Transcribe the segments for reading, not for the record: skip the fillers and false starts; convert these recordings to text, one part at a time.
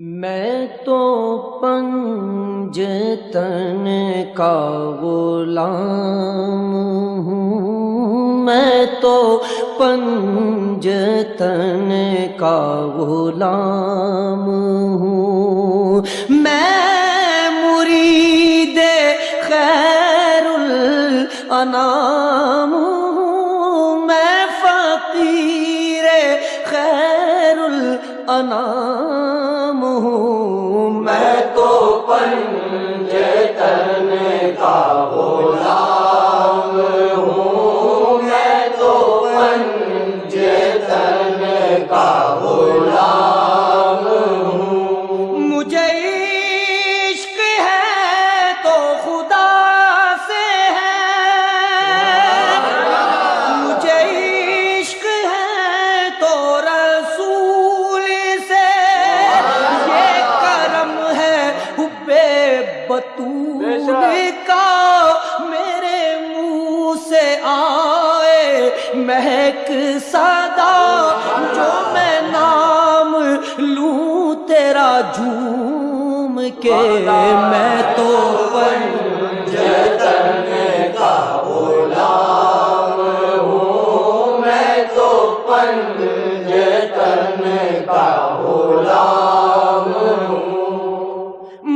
میں تو پنجتن کا غلام ہوں، میں تو پنجتن کا غلام ہوں، میں مرید خیر الانام ہوں، میں فقیر خیر الانام ہوں، میں تو پنجتن کا غلام ہوں، میں تو پنجتن کا غلام ہوں۔ مجھے عشق ہے تو خدا سے ہے، مجھے عشق ہے تو رسول سے، یہ کرم ہے حب بطول کا، میرے منہ سے آئے مہک صدا، جو میں نام لوں تیرا جھوم کے، میں تو پنجتن کا غلام ہوں، میں تو پنجتن کا غلام ہوں۔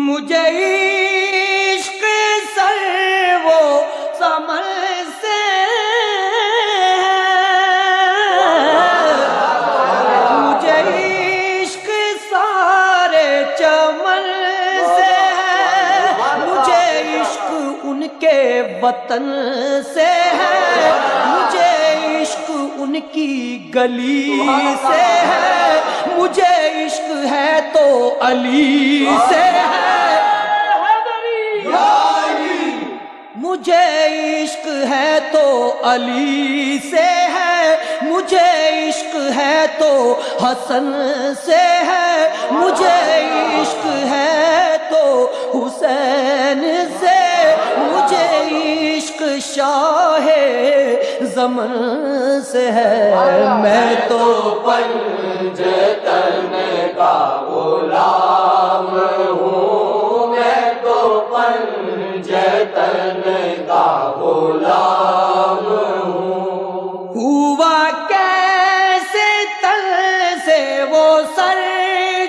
مجھے عشق سر وہ سمر سے ہے، مجھے عشق سارے چمن سے ہے، مجھے عشق ان کے وطن سے ہے، مجھے عشق ان کی گلی سے ہے، مجھے عشق ہے تو علی سے ہے، مجھے عشق ہے تو علی سے ہے، مجھے عشق ہے تو حسن سے ہے، مجھے عشق ہے تو حسین سے، مجھے عشق شاہ زمن سے ہے، میں تو پنجتن کا غلام ہوں، میں تو پنجتن کا غلام ہوں۔ ہوا کیسے تل سے وہ سر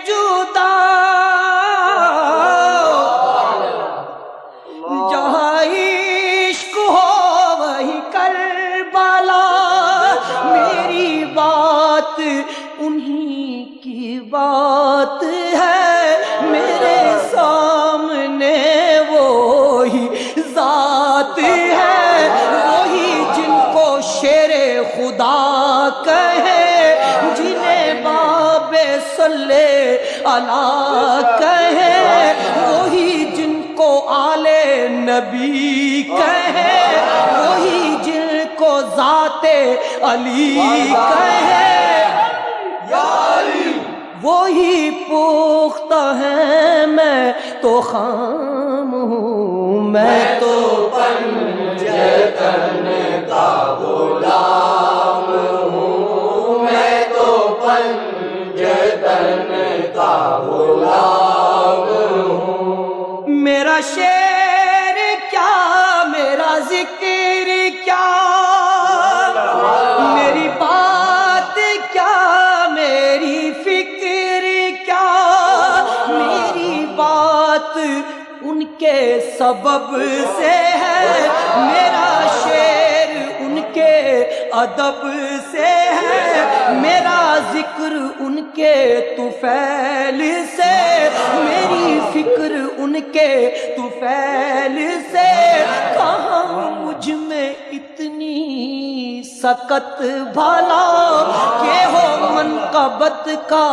جدا، جہاں عشق ہو وہی کربلا، میری بات انہی کی بات ہے، میرے سامنے وہی ذات ہے، وہی جن کو شیر خدا کہے، جنہیں باب صلی اللہ کہے، وہی جن کو آل نبی کہے، وہی جن کو ذات علی کہے، وہی پختہ ہے، میں تو خام ہوں، میں تو پنجتن کا غلام ہوں، میں تو پنجتن کا غلام ہوں۔ میرا شعر کیا، میرا ذکر کیا، میری بات کیا، میری فکر کیا، میری بات ان کے سبب سے ہے، میرا شعر ان کے ادب سے ہے، میرا ذکر ان کے طفیل سے، میری فکر ان کے طفیل سے، کہاں مجھ میں اتنی سکت بھلا کہ ہو منقبت کا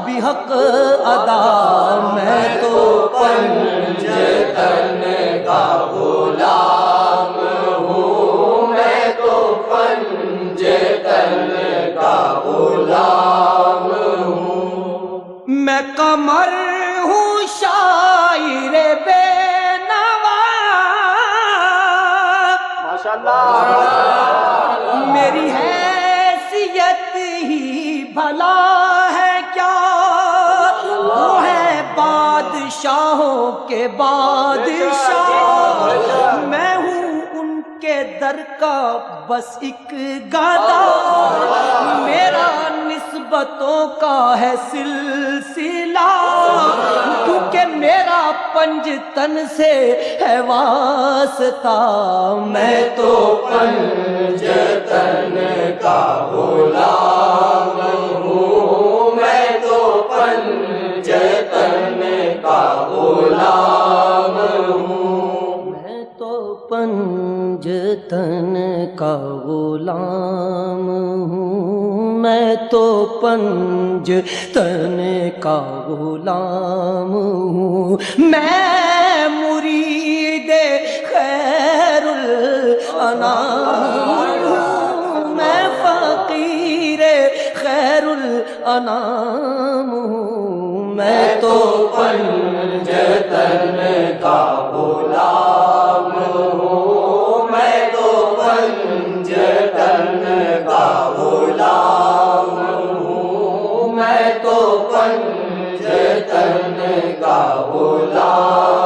بھی حق ادا، میں تو پنجتن کا غلام ہوں، میں تو پنجتن کا غلام ہوں۔ میں قمر ہوں شاعر بے نوا، میری حیثیت ہی بھلا ہے کیا، وہ ہے بادشاہوں کے بادشاہ میں ہوں ان کے در کا بس ایک گادا میرا نسبتوں کا ہے سلسلہ کیونکہ میرا پنجتن سے ہے واسطہ میں تو پنجتن کا غلام ہوں میں تو پنجتن کا غلام ہوں میں تو پنجتن کا غلام ہوں میں تو پنجتن کا غلام ہوں میں مرید خیر الانام ہوں میں فقیر خیر الانام ہوں میں تو پنجتن کا غلام ہوں میں تو پنجتن کا غلام ہوں میں تو پنجتن کا غلام